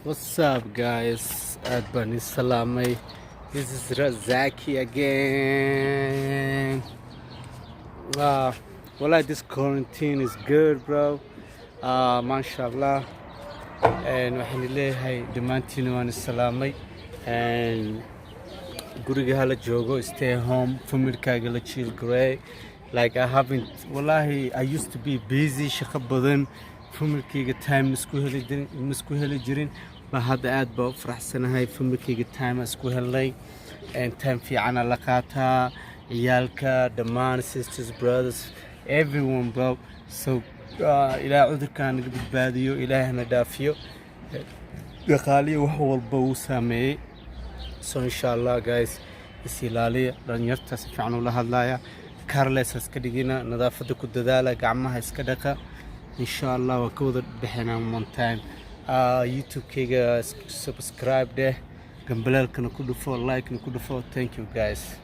What's up, guys? At Bani Salamay. This is Razaki again. Uh, this quarantine is good, bro. MashaAllah. And waxaan leeyahay dhammaantiin waan salaamay. And guriga hala joogo, stay home, familkaaga la chill gray. Like I haven't, wallahi, I used to be busy, shaqo badan, familkayga time isku heli jirin. Ma hadda aad baa u faraxsanahay familkayga time isku helay, and time fiican la qaataa ciyaalka dhammaan sisters brothers everyone, bro. So ilaa cudurkaan naga badbaadiyo, ilaahna dhaafiyo, dhaqaaliyo wax walba uu saameeyay. So inshallah guys, is ilaaliya, dhalinyarta si fiican ula hadlaya, careless iska dhigina, nadaafada ku dadaala, gacmaha iska dhaqa. Inshallah waa ka wada bixinaa one time. YouTube-kayga subscribe deh, gambalaalkana ku dhufo, like-na ku dhufo. Thank you guys.